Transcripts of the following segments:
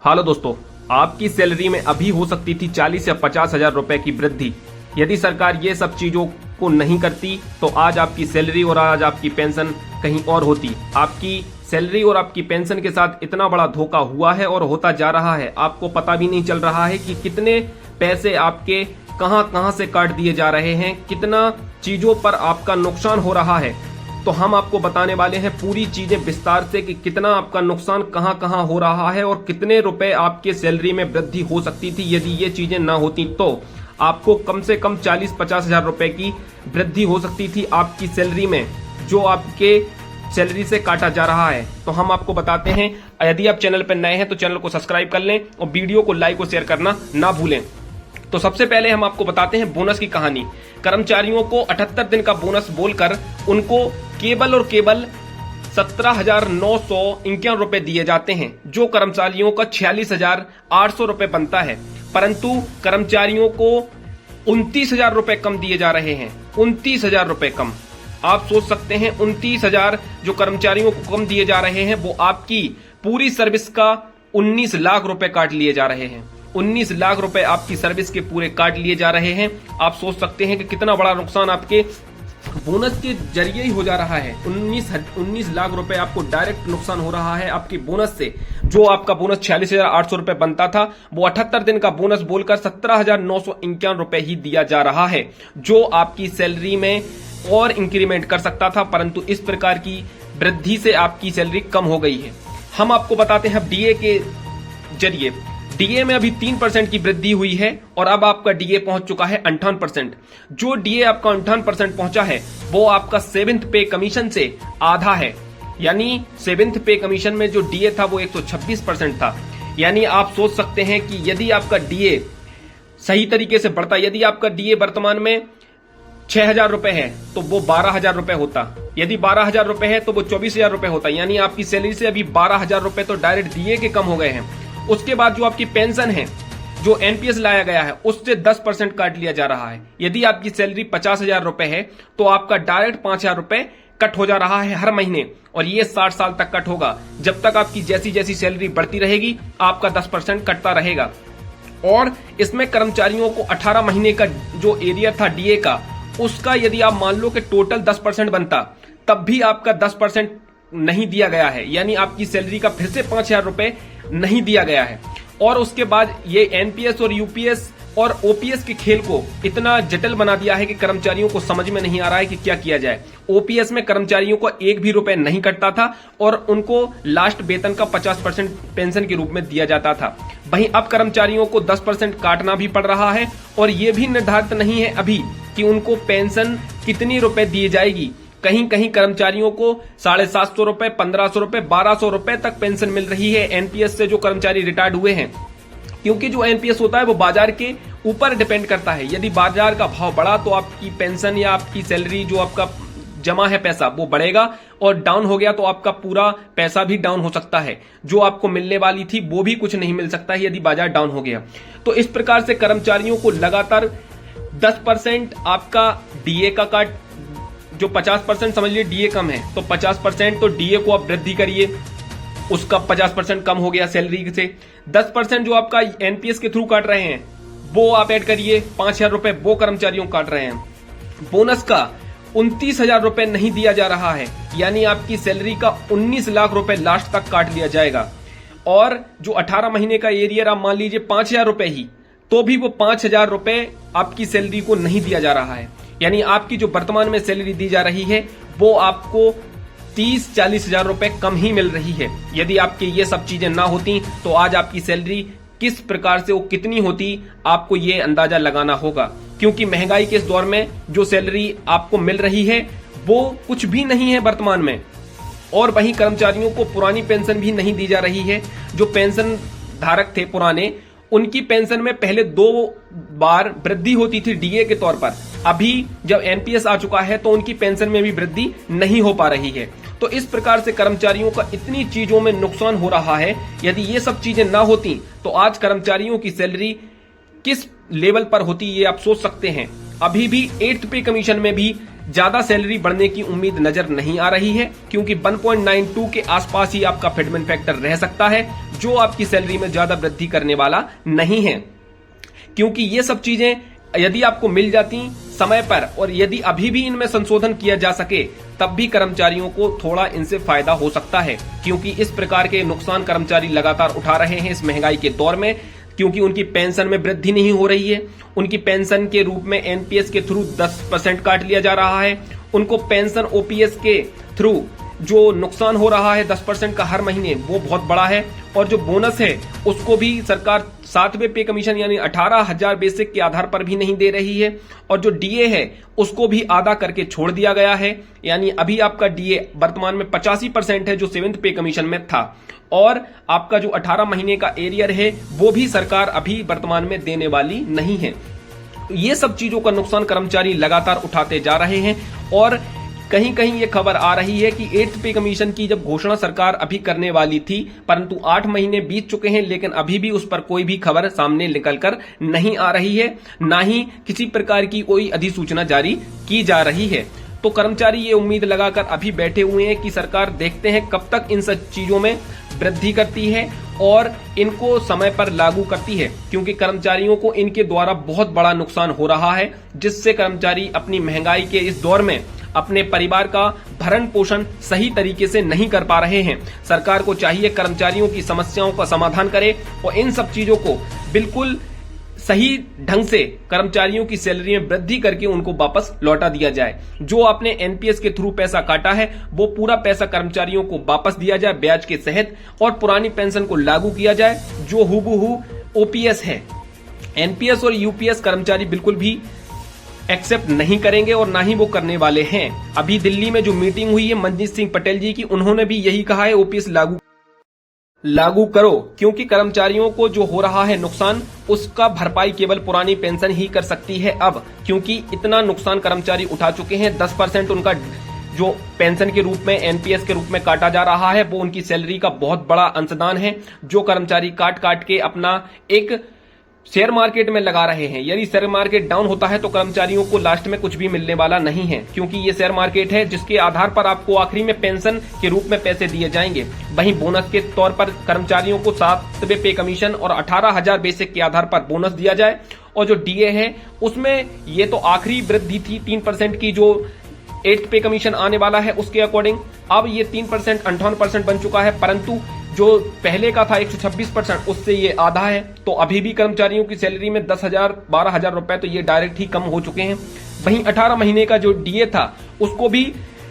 Hello दोस्तों, आपकी salary में अभी हो सकती थी 40 या 50 हजार रुपए की वृद्धि। यदि सरकार ये सब चीजों को नहीं करती तो आज आपकी सैलरी और आज आपकी पेंशन कहीं और होती। आपकी सैलरी और आपकी पेंशन के साथ इतना बड़ा धोखा हुआ है और होता जा रहा है, आपको पता भी नहीं चल रहा है कि कितने पैसे आपके कहां कहां से काट दिए जा रहे हैं, कितना चीजों पर आपका नुकसान हो रहा है। तो हम आपको बताने वाले हैं पूरी चीजें विस्तार से कि कितना आपका नुकसान कहां कहां हो रहा है और कितने रुपए आपके सैलरी में वृद्धि हो सकती थी यदि ये चीजें ना होती। तो आपको कम से कम 40-50 हजार रुपए की वृद्धि हो सकती थी आपकी सैलरी में, जो आपके सैलरी से काटा जा रहा है। तो हम आपको बताते हैं। यदि आप चैनल पर नए हैं तो चैनल को सब्सक्राइब कर लें और वीडियो को लाइक और शेयर करना ना भूलें। तो सबसे पहले हम आपको बताते हैं बोनस की कहानी। कर्मचारियों को 78 दिन का बोनस बोलकर उनको केवल और केवल 17,951 रुपए दिए जाते हैं, जो कर्मचारियों का 46,800 रुपए बनता है। परंतु कर्मचारियों को 29,000 रुपए कम दिए जा रहे हैं। 29,000 रुपए कम। आप सोच सकते हैं 29,000 जो कर्मचारियों को कम दिए जा रहे हैं वो आपकी पूरी सर्विस का 19 लाख रुपए काट लिए जा रहे हैं। 19 लाख रुपए आपकी सर्विस के पूरे काट लिए जा रहे हैं। आप सोच सकते हैं कि कितना बड़ा नुकसान आपके बोनस के जरिए ही हो जा रहा है। 19 लाख रुपए आपको डायरेक्ट नुकसान हो रहा है आपके बोनस से। जो आपका बोनस 46,800 रुपए बनता था वो 78 दिन का बोनस बोलकर 17,951 रुपए ही दिया जा रहा है, जो आपकी सैलरी में और इंक्रीमेंट कर सकता था, परंतु इस प्रकार की वृद्धि से आपकी सैलरी कम हो गई है। हम आपको बताते हैं डीए के जरिए। डीए में अभी 3% की वृद्धि हुई है और अब आपका डीए पहुंच चुका है 58%। जो डीए आपका 58% पहुंचा है वो आपका 7th पे कमीशन से आधा है। यानी 7th पे कमीशन में जो डीए था वो 126% था। यानी आप सोच सकते हैं कि यदि आपका डीए सही तरीके से बढ़ता, यदि आपका डीए वर्तमान में 6,000 रुपए है तो वो 12,000 रुपए होता। यदि 12,000 रुपए है तो वो 24,000 रुपए होता। यानी आपकी सैलरी से अभी 12,000 रुपए तो डायरेक्ट डीए के कम हो गए हैं। उसके बाद जो आपकी पेंशन है, जो एनपीएस लाया गया है, उससे 10% काट लिया जा रहा है। यदि आपकी सैलरी 50,000 रुपए है तो आपका डायरेक्ट 5,000 रुपए कट हो जा रहा है हर महीने, और ये 60 साल तक कट होगा। जब तक आपकी जैसी जैसी सैलरी बढ़ती रहेगी आपका 10% कटता रहेगा। और इसमें कर्मचारियों को 18 महीने का जो एरिया था डीए का, उसका यदि आप मान लो कि टोटल 10% बनता, तब भी आपका 10% नहीं दिया गया है। यानी आपकी सैलरी का फिर से 5,000 रुपए नहीं दिया गया है। और उसके बाद ये एनपीएस और यूपीएस और ओपीएस के खेल को इतना जटिल बना दिया है कि कर्मचारियों को समझ में नहीं आ रहा है कि क्या किया जाए। ओपीएस में कर्मचारियों को एक भी रुपए नहीं कटता था और उनको लास्ट वेतन का 50% पेंशन के रूप में दिया जाता था। वहीं अब कर्मचारियों को 10% काटना भी पड़ रहा है और ये भी निर्धारित नहीं है अभी कि उनको पेंशन कितनी रुपए दी जाएगी। कहीं कहीं कर्मचारियों को 750 रुपए, 1,500 रुपए, 1,200 रुपए तक पेंशन मिल रही है एनपीएस से, जो कर्मचारी रिटायर्ड हुए हैं। क्योंकि जो एनपीएस होता है वो बाजार के ऊपर डिपेंड करता है। यदि बाजार का भाव बढ़ा तो आपकी पेंशन या आपकी सैलरी, जो आपका जमा है पैसा, वो बढ़ेगा, और डाउन हो गया तो आपका पूरा पैसा भी डाउन हो सकता है। जो आपको मिलने वाली थी वो भी कुछ नहीं मिल सकता है यदि बाजार डाउन हो गया। तो इस प्रकार से कर्मचारियों को लगातार 10% आपका डीए का काट, जो 50% समझ लीजिए डीए कम है तो 50%, तो डीए को आप वृद्धि करिए, उसका 50% कम हो गया सैलरी से। 10% जो आपका एनपीएस के थ्रू काट रहे हैं वो आप ऐड करिए, 5,000 रुपए वो कर्मचारियों काट रहे हैं। बोनस का 29,000 रुपए नहीं दिया जा रहा है, यानी आपकी सैलरी का 19 लाख रुपए लास्ट तक काट लिया जाएगा। और जो 18 महीने का एरियर आप मान लीजिए 5,000 रुपए ही, तो भी वो 5,000 रुपए आपकी सैलरी को नहीं दिया जा रहा है। यानी आपकी जो वर्तमान में सैलरी दी जा रही है वो आपको 30-40 हजार रुपए कम ही मिल रही है। यदि आपकी ये सब चीजें ना होती तो आज आपकी सैलरी किस प्रकार से, वो कितनी होती, आपको ये अंदाजा लगाना होगा। क्योंकि महंगाई के इस दौर में जो सैलरी आपको मिल रही है वो कुछ भी नहीं है वर्तमान में। और वहीं कर्मचारियों को पुरानी पेंशन भी नहीं दी जा रही है। जो पेंशन धारक थे पुराने, उनकी पेंशन में पहले 2 बार वृद्धि होती थी डीए के तौर पर। अभी जब एनपीएस आ चुका है तो उनकी पेंशन में भी वृद्धि नहीं हो पा रही है। तो इस प्रकार से कर्मचारियों का इतनी चीजों में नुकसान हो रहा है। यदि ये सब चीजें ना होती तो आज कर्मचारियों की सैलरी किस लेवल पर होती, ये आप सोच सकते हैं। अभी भी 8th पे कमीशन में भी ज्यादा सैलरी बढ़ने की उम्मीद नजर नहीं आ रही है, क्योंकि 1.92 के आसपास ही आपका फिटमेंट फैक्टर रह सकता है, जो आपकी सैलरी में ज्यादा वृद्धि करने वाला नहीं है। क्योंकि ये सब चीजें यदि आपको मिल जाती समय पर और यदि अभी भी इनमें संशोधन किया जा सके, तब भी कर्मचारियों को थोड़ा इनसे फायदा हो सकता है, क्योंकि इस प्रकार के नुकसान कर्मचारी लगातार उठा रहे हैं इस महंगाई के दौर में। क्योंकि उनकी पेंशन में वृद्धि नहीं हो रही है, उनकी पेंशन के रूप में एनपीएस के थ्रू 10% काट लिया जा रहा है, उनको पेंशन ओपीएस के थ्रू जो नुकसान हो रहा है 10% का हर महीने, वो बहुत बड़ा है। और जो बोनस है उसको भी सरकार 7वें पे कमीशन यानी 18,000 बेसिक के आधार पर भी नहीं दे रही है, और जो डीए है उसको भी आधा करके छोड़ दिया गया है। यानी अभी आपका डीए वर्तमान में 85% है जो 7th पे कमीशन में था, और आपका जो 18 महीने का एरियर है वो भी सरकार अभी वर्तमान में देने वाली नहीं है। ये सब चीजों का नुकसान कर्मचारी लगातार उठाते जा रहे हैं, और कहीं कहीं ये खबर आ रही है कि 8th पे कमीशन की जब घोषणा सरकार अभी करने वाली थी, परंतु 8 महीने बीत चुके हैं, लेकिन अभी भी उस पर कोई भी खबर सामने निकलकर नहीं आ रही है, ना ही किसी प्रकार की कोई अधिसूचना जारी की जा रही है। तो कर्मचारी ये उम्मीद लगाकर अभी बैठे हुए हैं कि सरकार देखते हैं कब तक इन सब चीजों में वृद्धि करती है और इनको समय पर लागू करती है, क्योंकि कर्मचारियों को इनके द्वारा बहुत बड़ा नुकसान हो रहा है, जिससे कर्मचारी अपनी महंगाई के इस दौर में अपने परिवार का भरण पोषण सही तरीके से नहीं कर पा रहे हैं। सरकार को चाहिए कर्मचारियों की समस्याओं का समाधान करे और इन सब चीजों को बिल्कुल सही ढंग से कर्मचारियों की सैलरी में वृद्धि करके उनको वापस लौटा दिया जाए। जो आपने एनपीएस के थ्रू पैसा काटा है वो पूरा पैसा कर्मचारियों को वापस दिया जाए ब्याज के सहित, और पुरानी पेंशन को लागू किया जाए जो हुबहू ओपीएस है। एनपीएस और यूपीएस कर्मचारी बिल्कुल भी एक्सेप्ट नहीं करेंगे और ना ही वो करने वाले हैं। अभी दिल्ली में जो मीटिंग हुई है मनजीत सिंह पटेल जी की, उन्होंने भी यही कहा है ओपीएस लागू करो, क्योंकि कर्मचारियों को जो हो रहा है नुकसान उसका भरपाई केवल पुरानी पेंशन ही कर सकती है अब, क्योंकि इतना नुकसान कर्मचारी उठा चुके हैं। 10% उनका जो पेंशन के रूप में एनपीएस के रूप में काटा जा रहा है वो उनकी सैलरी का बहुत बड़ा अंशदान है, जो कर्मचारी काट काट के अपना एक शेयर मार्केट में लगा रहे हैं। यदि शेयर मार्केट डाउन होता है तो कर्मचारियों को लास्ट में कुछ भी मिलने वाला नहीं है, क्योंकि ये शेयर मार्केट है जिसके आधार पर आपको आखिरी में पेंशन के रूप में पैसे दिए जाएंगे। वहीं बोनस के तौर पर कर्मचारियों को 7वें पे कमीशन और 18,000 बेसिक के आधार पर बोनस दिया जाए, और जो डीए है उसमें ये तो आखिरी वृद्धि थी 3% की, जो 8th पे कमीशन आने वाला है उसके अकॉर्डिंग अब ये 3% 58% बन चुका है, परंतु जो पहले का था 126% उससे ये आधा है। तो अभी भी कर्मचारियों की सैलरी में 10,000 12,000 रुपए तो ये डायरेक्ट ही कम हो चुके हैं। वहीं 18 महीने का जो डीए था उसको भी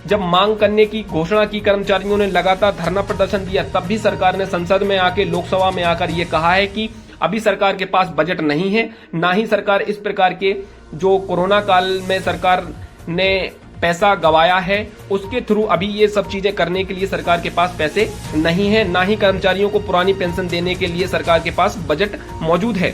जब मांग करने की घोषणा की, कर्मचारियों ने लगातार धरना प्रदर्शन दिया, तब भी सरकार ने संसद में आके लोकसभा में आकर ये कहा है कि अभी सरकार के पास बजट नहीं है, ना ही सरकार इस प्रकार के जो कोरोना काल में सरकार ने पैसा गवाया है उसके थ्रू अभी ये सब चीजें करने के लिए सरकार के पास पैसे नहीं है, ना ही कर्मचारियों को पुरानी पेंशन देने के लिए सरकार के पास बजट मौजूद है।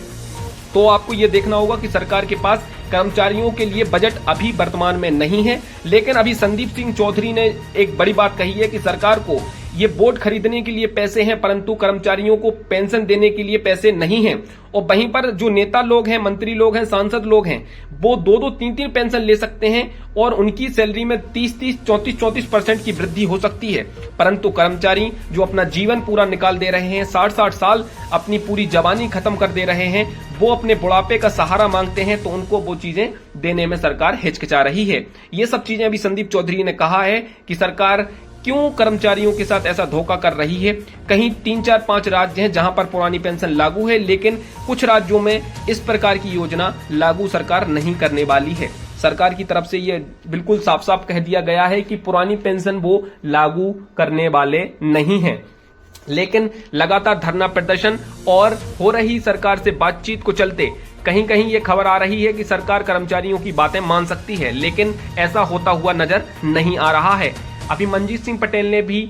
तो आपको ये देखना होगा कि सरकार के पास कर्मचारियों के लिए बजट अभी वर्तमान में नहीं है। लेकिन अभी संदीप सिंह चौधरी ने एक बड़ी बात कही है कि सरकार को ये बोट खरीदने के लिए पैसे हैं, परंतु कर्मचारियों को पेंशन देने के लिए पैसे नहीं हैं। और वहीं पर जो नेता लोग हैं, मंत्री लोग हैं, सांसद लोग हैं, वो 2-2 3-3 पेंशन ले सकते हैं और उनकी सैलरी में 30-30 34-34% की वृद्धि हो सकती है। परंतु कर्मचारी जो अपना जीवन पूरा निकाल दे रहे हैं, 60-60 साल अपनी पूरी जवानी खत्म कर दे रहे हैं, वो अपने बुढ़ापे का सहारा मांगते हैं, तो उनको वो चीजें देने में सरकार हिचकिचा रही है। ये सब चीजें अभी संदीप चौधरी ने कहा है कि सरकार क्यों कर्मचारियों के साथ ऐसा धोखा कर रही है। कहीं 3-4-5 राज्य हैं जहां पर पुरानी पेंशन लागू है, लेकिन कुछ राज्यों में इस प्रकार की योजना लागू सरकार नहीं करने वाली है। सरकार की तरफ से ये बिल्कुल साफ साफ कह दिया गया है कि पुरानी पेंशन वो लागू करने वाले नहीं हैं। लेकिन लगातार धरना प्रदर्शन और हो रही सरकार से बातचीत को चलते कहीं कहीं ये खबर आ रही है कि सरकार कर्मचारियों की बातें मान सकती है, लेकिन ऐसा होता हुआ नजर नहीं आ रहा है। अभी मनजीत सिंह पटेल ने भी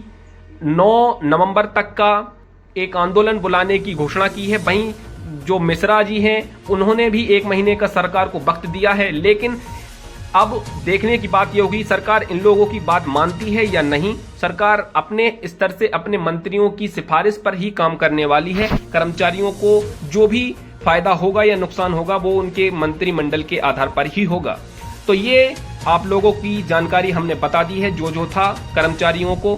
9 नवंबर तक का एक आंदोलन बुलाने की घोषणा की है। वहीं जो मिश्रा जी हैं उन्होंने भी 1 महीने का सरकार को वक्त दिया है, लेकिन अब देखने की बात यह होगी सरकार इन लोगों की बात मानती है या नहीं। सरकार अपने स्तर से अपने मंत्रियों की सिफारिश पर ही काम करने वाली है। कर्मचारियों को जो भी फायदा होगा या नुकसान होगा वो उनके मंत्रिमंडल के आधार पर ही होगा। तो ये आप लोगों की जानकारी हमने बता दी है जो था कर्मचारियों को।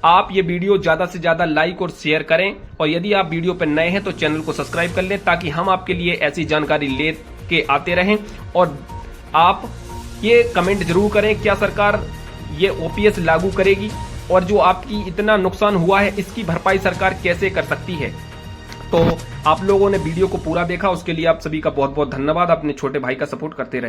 आप ये वीडियो ज्यादा से ज्यादा लाइक और शेयर करें, और यदि आप वीडियो पर नए हैं तो चैनल को सब्सक्राइब कर लें, ताकि हम आपके लिए ऐसी जानकारी ले के आते रहें। और आप ये कमेंट जरूर करें, क्या सरकार ये ओपीएस लागू करेगी, और जो आपकी इतना नुकसान हुआ है इसकी भरपाई सरकार कैसे कर सकती है। तो आप लोगों ने वीडियो को पूरा देखा, उसके लिए आप सभी का बहुत बहुत धन्यवाद। अपने छोटे भाई का सपोर्ट करते रहे।